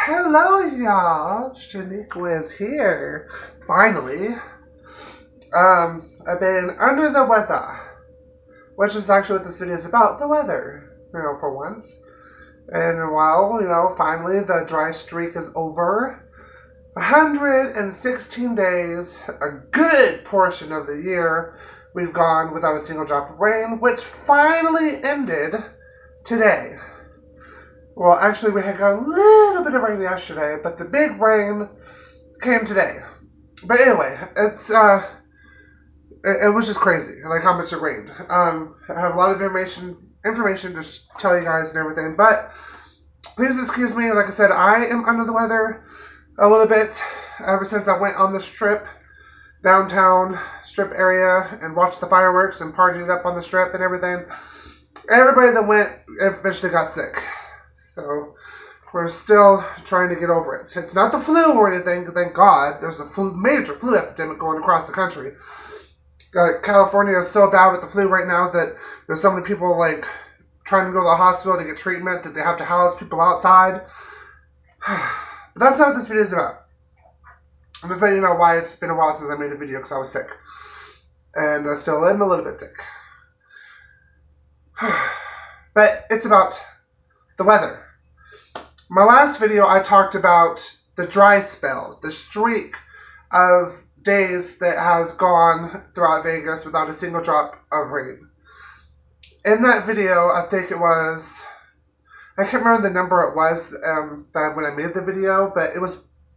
Hello, y'all. Shaniqua is here. Finally. I've been under the weather, which is actually what this video is about, the weather, for once. And well, finally the dry streak is over. 116 days, a good portion of the year, we've gone without a single drop of rain, which finally ended today. Well, actually, we had got a little bit of rain yesterday, but the big rain came today. But anyway, it was just crazy, like how much it rained. I have a lot of information to tell you guys and everything, but please excuse me. Like I said, I am under the weather a little bit ever since I went on the strip, downtown strip area, and watched the fireworks and partied up on the strip and everything. Everybody that went eventually got sick. So we're still trying to get over it. It's not the flu or anything, thank God. There's a major flu epidemic going across the country. California is so bad with the flu right now that there's so many people trying to go to the hospital to get treatment that they have to house people outside. But that's not what this video is about. I'm just letting you know why it's been a while since I made a video because I was sick. And I still am a little bit sick. But it's about the weather. My last video I talked about the dry spell, the streak of days that has gone throughout Vegas without a single drop of rain. In that video, I think it was, I can't remember the number it was when I made the video, but it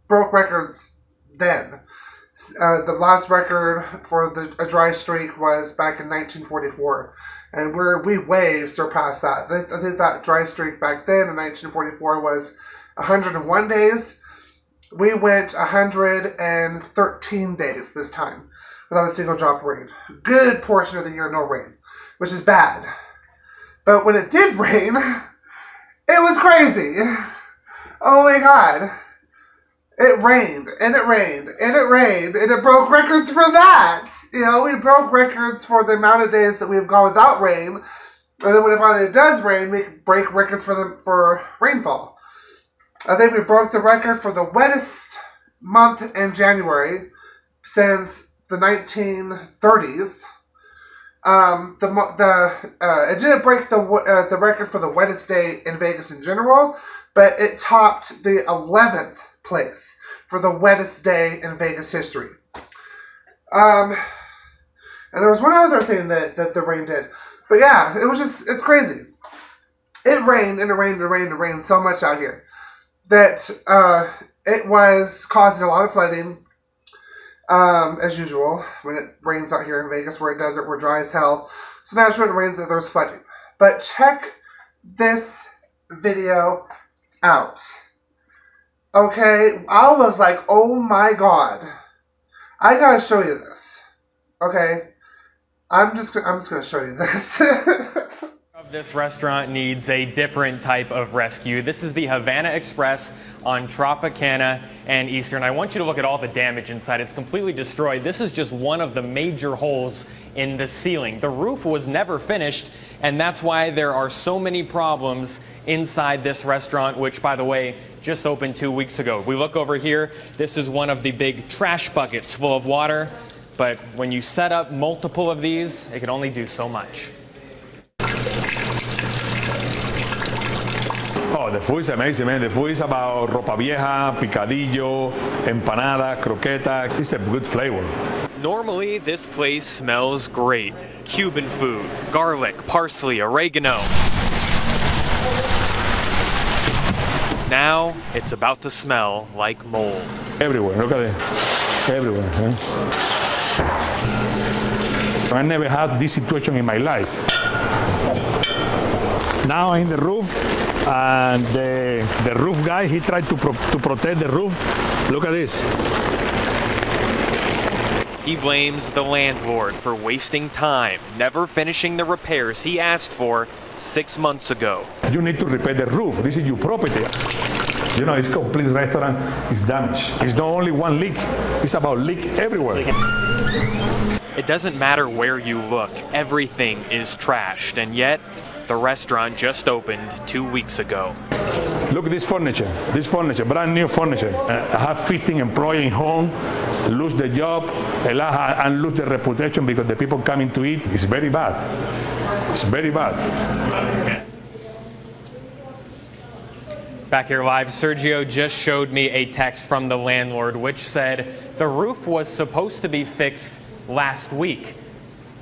broke records then. The last record for a dry streak was back in 1944. And we way surpassed that. I think that dry streak back then in 1944 was 101 days. We went 113 days this time without a single drop of rain. Good portion of the year, no rain, which is bad. But when it did rain, it was crazy. Oh my God. It rained, and it rained, and it rained, and it broke records for that. We broke records for the amount of days that we've gone without rain. And then when it finally does rain, we break records for rainfall. I think we broke the record for the wettest month in January since the 1930s. It didn't break the record for the wettest day in Vegas in general, but it topped the 11th place for the wettest day in Vegas history. And there was one other thing that the rain did. But yeah, it's crazy. It rained and it rained and it rained and it rained so much out here that it was causing a lot of flooding, as usual, when it rains out here in Vegas. We're a desert, we're dry as hell. So naturally when it rains, there's flooding. But check this video out. Okay, I was like, oh my God, I gotta show you this. Okay, I'm just gonna show you this. This restaurant needs a different type of rescue. This is the Havana Express on Tropicana and Eastern. I want you to look at all the damage inside. It's completely destroyed. This is just one of the major holes in the ceiling. The roof was never finished, and that's why there are so many problems inside this restaurant, which, by the way, just opened 2 weeks ago. We look over here. This is one of the big trash buckets full of water, but when you set up multiple of these, it can only do so much. Oh, the food is amazing, man. The food is about ropa vieja, picadillo, empanada, croqueta. It's a good flavor. Normally, this place smells great. Cuban food, garlic, parsley, oregano. Now, it's about to smell like mold. Everywhere, look at it. Everywhere. I never had this situation in my life. Now I'm in the roof, and the roof guy, he tried to protect the roof. Look at this. He blames the landlord for wasting time, never finishing the repairs he asked for 6 months ago. You need to repair the roof. This is your property. This complete restaurant is damaged. It's not only one leak. It's about leak everywhere. It doesn't matter where you look. Everything is trashed, and yet The restaurant just opened 2 weeks ago. Look at this furniture, brand new furniture. I have 15 employees home, lose the job, and lose the reputation because the people coming to eat. It's very bad. It's very bad. Back here live, Sergio just showed me a text from the landlord which said the roof was supposed to be fixed last week,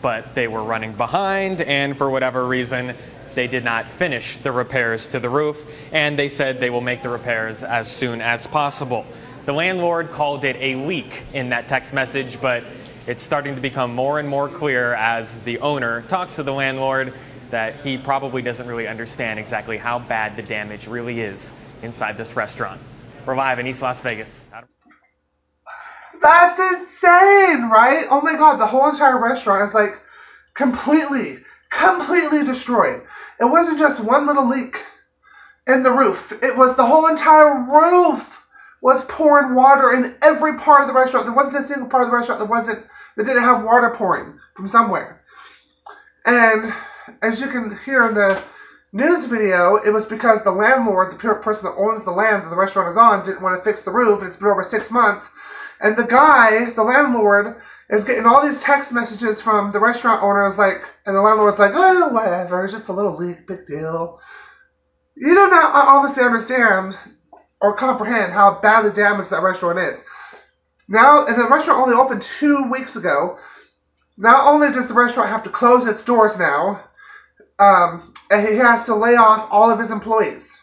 but they were running behind, and for whatever reason, they did not finish the repairs to the roof, and they said they will make the repairs as soon as possible. The landlord called it a leak in that text message, but it's starting to become more and more clear as the owner talks to the landlord that he probably doesn't really understand exactly how bad the damage really is inside this restaurant. We're live in East Las Vegas. That's insane, right? Oh my God, the whole entire restaurant is like completely destroyed. It wasn't just one little leak in the roof. It was the whole entire roof was pouring water in every part of the restaurant. There wasn't a single part of the restaurant that didn't have water pouring from somewhere. And as you can hear in the news video, it was because the landlord, the person that owns the land that the restaurant is on, didn't want to fix the roof. It's been over 6 months. And the guy, the landlord, is getting all these text messages from the restaurant owners, like, and the landlord's like, oh, whatever, it's just a little leak, big deal. You do not obviously understand or comprehend how badly damaged that restaurant is. Now, and the restaurant only opened 2 weeks ago. Not only does the restaurant have to close its doors now, and he has to lay off all of his employees.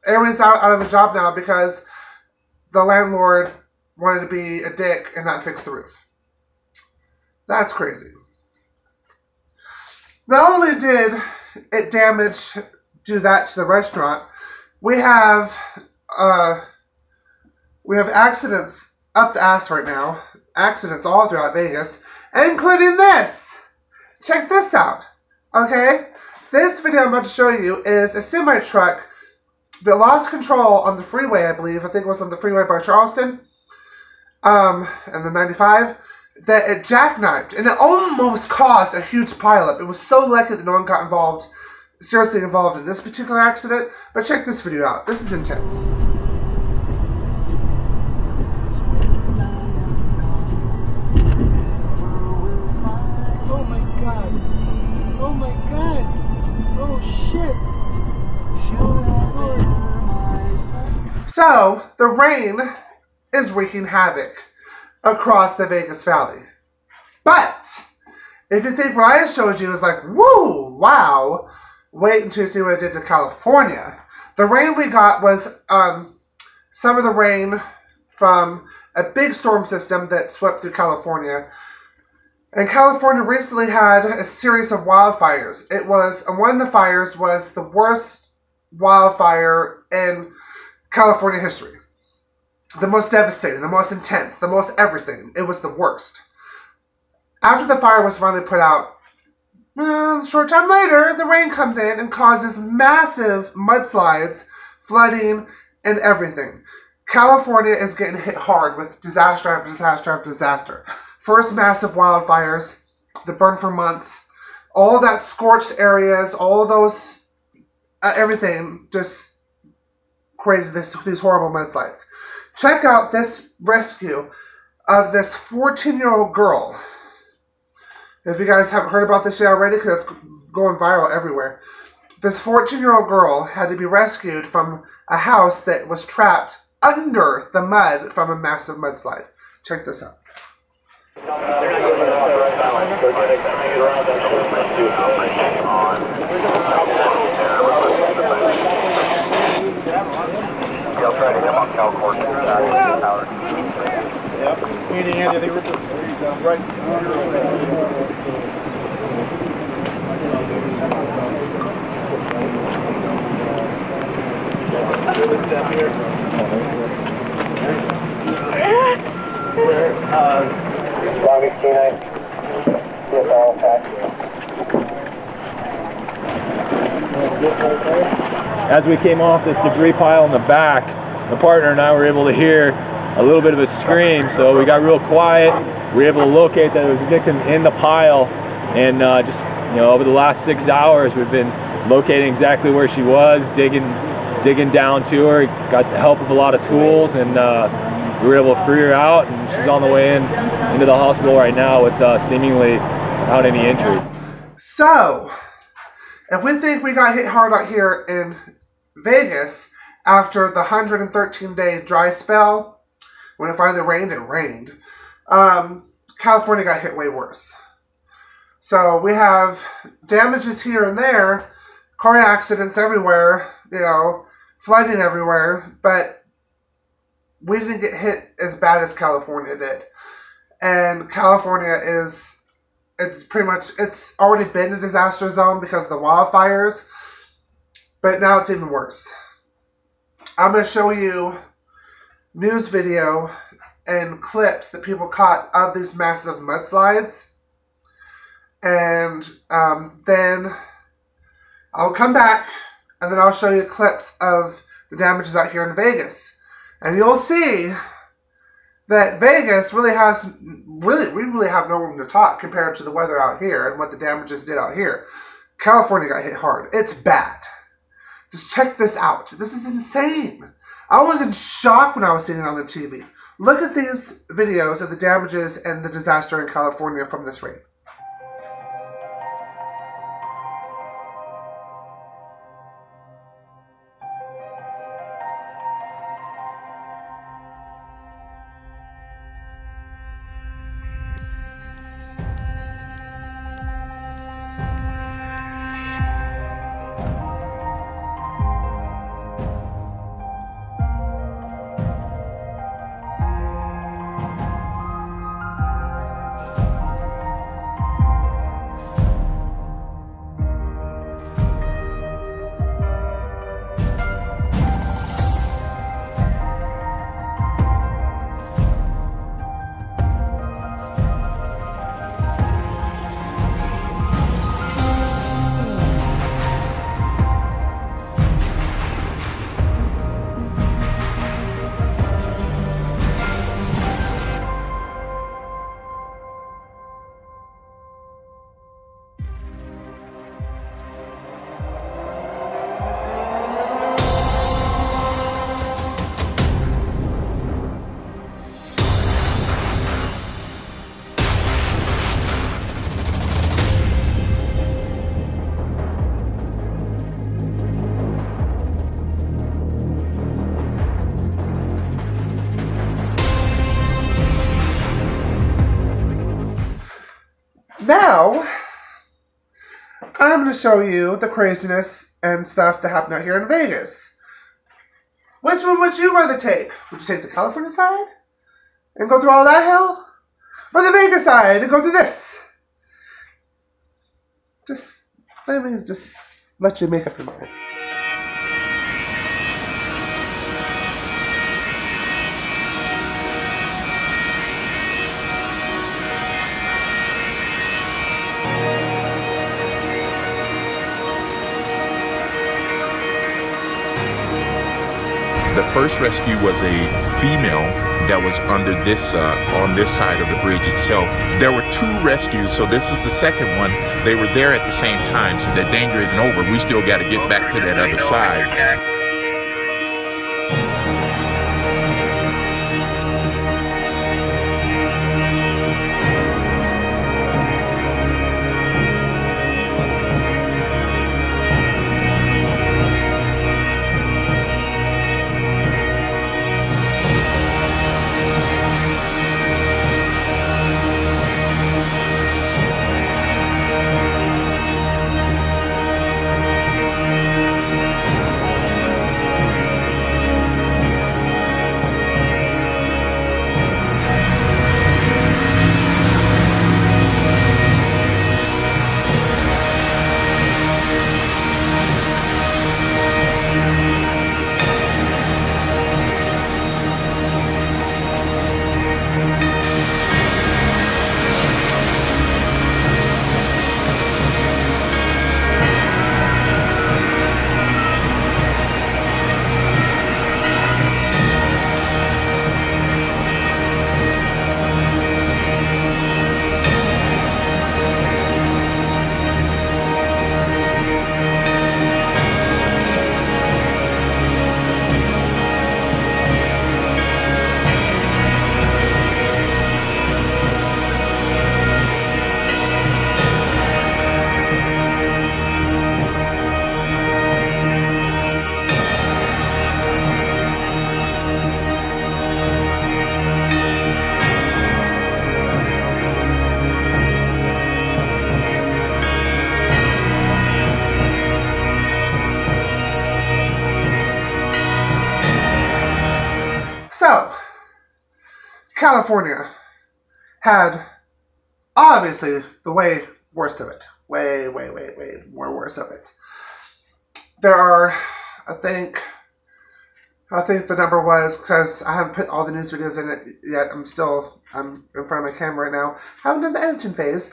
Everybody's out of a job now because the landlord wanted to be a dick and not fix the roof. That's crazy. Not only did it do that to the restaurant, we have accidents up the ass right now. Accidents all throughout Vegas, including this. Check this out. Okay? This video I'm about to show you is a semi-truck that lost control on the freeway, I believe. I think it was on the freeway by Charleston. And the 95. That it jackknifed. And it almost caused a huge pileup. It was so lucky that no one got seriously involved in this particular accident. But check this video out. This is intense. Oh my God. Oh my God. Oh shit. So, the rain is wreaking havoc across the Vegas Valley. But, if you think what I showed you is like, woo, wow, wait until you see what it did to California. The rain we got was some of the rain from a big storm system that swept through California. And California recently had a series of wildfires. One of the fires was the worst wildfire in California history. The most devastating, the most intense, the most everything. It was the worst. After the fire was finally put out, a short time later, the rain comes in and causes massive mudslides, flooding, and everything. California is getting hit hard with disaster after disaster after disaster. First massive wildfires that burned for months. All that scorched areas, all those, everything just created these horrible mudslides. Check out this rescue of this 14-year-old girl. If you guys haven't heard about this yet already, because it's going viral everywhere. This 14-year-old girl had to be rescued from a house that was trapped under the mud from a massive mudslide. Check this out. I'll try to come on California. Andy, they were just right. This step here. Long Beach K9. CFL attack. As we came off this debris pile in the back, the partner and I were able to hear a little bit of a scream, so we got real quiet. We were able to locate that there was a victim in the pile, and just over the last 6 hours, we've been locating exactly where she was, digging down to her. Got the help of a lot of tools, and we were able to free her out, and she's on the way into the hospital right now with seemingly without any injuries. So, if we think we got hit hard out here in Vegas after the 113-day dry spell, when it finally rained, it rained. California got hit way worse. So we have damages here and there, car accidents everywhere, you know, flooding everywhere, but we didn't get hit as bad as California did. And California it's already been a disaster zone because of the wildfires, but now it's even worse. I'm going to show you news video and clips that people caught of these massive mudslides. And then I'll come back and then I'll show you clips of the damages out here in Vegas. And you'll see that Vegas we really have no room to talk compared to the weather out here and what the damages did out here. California got hit hard. It's bad. Just check this out. This is insane. I was in shock when I was seeing it on the TV. Look at these videos of the damages and the disaster in California from this rain. Now, I'm going to show you the craziness and stuff that happened out here in Vegas. Which one would you rather take? Would you take the California side and go through all that hell? Or the Vegas side and go through this? Let me let you make up your mind. The first rescue was a female that was under this, on this side of the bridge itself. There were 2 rescues, so this is the second one. They were there at the same time, so the danger isn't over. We still got to get back to that other side. California had obviously the way worst of it. Way more worse of it. There are, I think the number was, because I haven't put all the news videos in it yet. I'm in front of my camera right now. Haven't done the editing phase,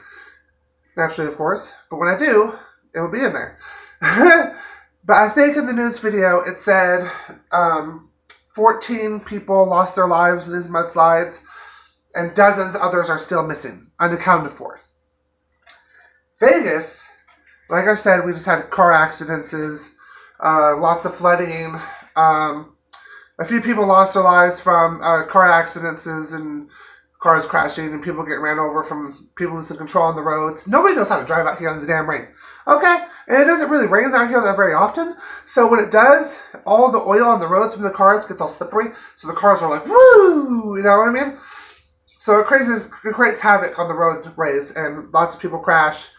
naturally, of course. But when I do, it will be in there. But I think in the news video it said 14 people lost their lives in these mudslides, and dozens others are still missing, unaccounted for. Vegas, like I said, we just had car accidents, lots of flooding. A few people lost their lives from car accidents and cars crashing and people getting ran over from people losing control on the roads. Nobody knows how to drive out here in the damn rain. Okay? And it doesn't really rain out here that very often. So when it does, all the oil on the roads from the cars gets all slippery. So the cars are like, woo! You know what I mean? So it creates havoc on the roadways, and lots of people crash,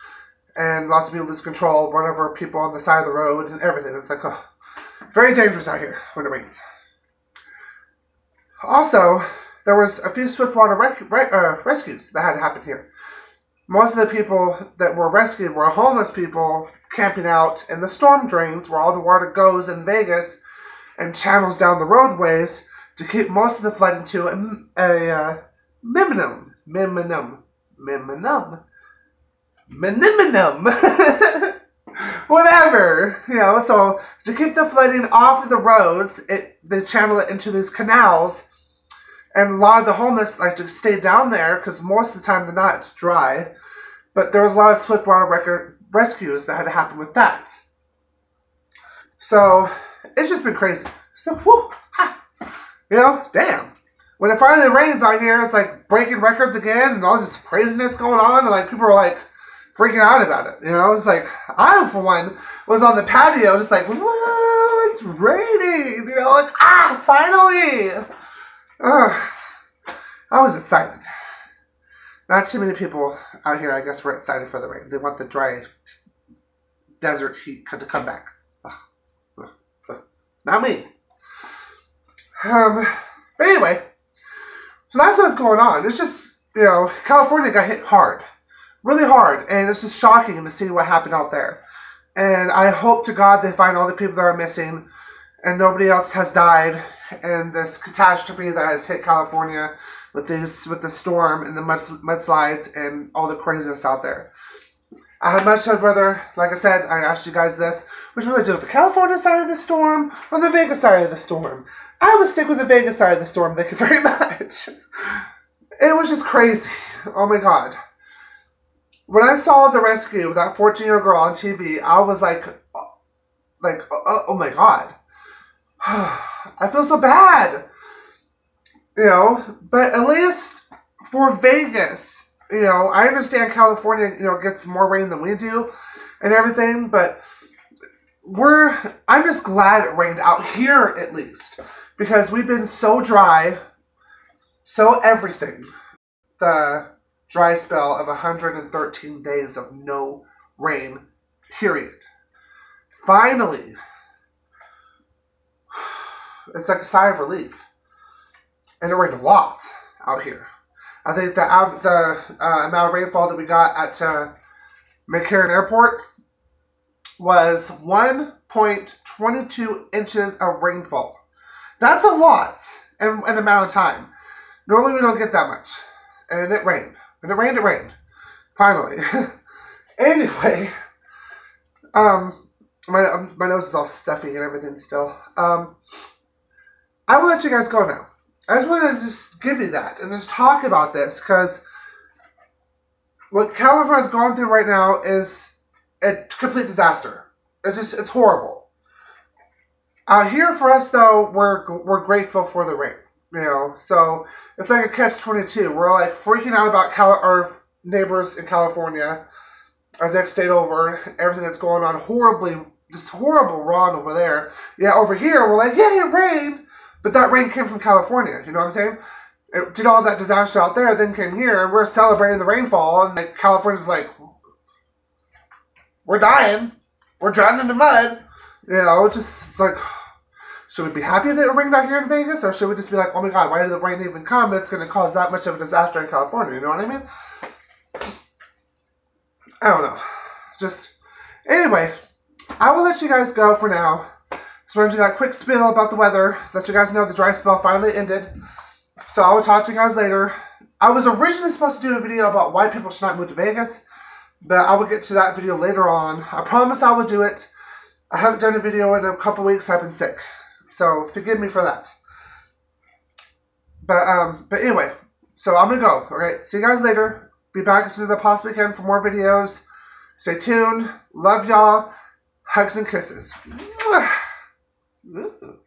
and lots of people lose control, run over people on the side of the road, and everything. It's like, oh, very dangerous out here when it rains. Also, there was a few swiftwater rescues that had happened here. Most of the people that were rescued were homeless people camping out in the storm drains where all the water goes in Vegas and channels down the roadways to keep most of the flooding to a minimum. Whatever, you know, so to keep the flooding off of the roads, they channel it into these canals, and a lot of the homeless like to stay down there because most of the time they're not, it's dry, but there was a lot of swiftwater rescues that had to happen with that. So, it's just been crazy. So, whew, ha, you know, damn. When it finally rains out here, it's like breaking records again, and all this craziness going on, and like people are like freaking out about it. You know, it's like I, for one, was on the patio, just like, whoa, it's raining. You know, like finally. I was excited. Not too many people out here, I guess, were excited for the rain. They want the dry desert heat to come back. Not me. But anyway. So that's what's going on. It's just, you know, California got hit hard. Really hard. And it's just shocking to see what happened out there. And I hope to God they find all the people that are missing and nobody else has died in this catastrophe that has hit California with the storm and the mudslides and all the craziness out there. I had much rather, like I said, I asked you guys this, which will I do with the California side of the storm or the Vegas side of the storm? I would stick with the Vegas side of the storm, thank you very much. It was just crazy. Oh my God. When I saw the rescue of that 14-year-old girl on TV, I was like, oh my God. I feel so bad. You know, but at least for Vegas, you know, I understand California, you know, gets more rain than we do and everything, but I'm just glad it rained out here at least, because we've been so dry, so everything. The dry spell of 113 days of no rain, period. Finally, it's like a sigh of relief. And it rained a lot out here. I think the amount of rainfall that we got at McCarran Airport was 1.22 inches of rainfall. That's a lot in an amount of time. Normally we don't get that much. And it rained. When it rained, it rained. Finally. Anyway, my nose is all stuffy and everything still. I will let you guys go now. I just wanted to just give you that and just talk about this, because what California's gone through right now is a complete disaster. It's horrible. Here for us though, we're grateful for the rain, you know. So it's like a catch-22. We're like freaking out about our neighbors in California, our next state over, everything that's going on just horrible wrong over there. Yeah, over here we're like, yeah, it rained. But that rain came from California, you know what I'm saying? It did all that disaster out there, then came here, and we're celebrating the rainfall, and like California's like, we're dying, we're drowning in the mud, you know, it's Should we be happy that it rained out here in Vegas, or should we just be like, oh my god, why did the rain even come? It's going to cause that much of a disaster in California, you know what I mean? I don't know. Just, anyway, I will let you guys go for now. Just want to do that quick spiel about the weather, let you guys know the dry spell finally ended. So I will talk to you guys later. I was originally supposed to do a video about why people should not move to Vegas, but I will get to that video later on. I promise I will do it. I haven't done a video in a couple weeks. I've been sick, so forgive me for that. But anyway, so I'm gonna go. All right, see you guys later. Be back as soon as I possibly can for more videos. Stay tuned. Love y'all. Hugs and kisses. Mwah. Ooh.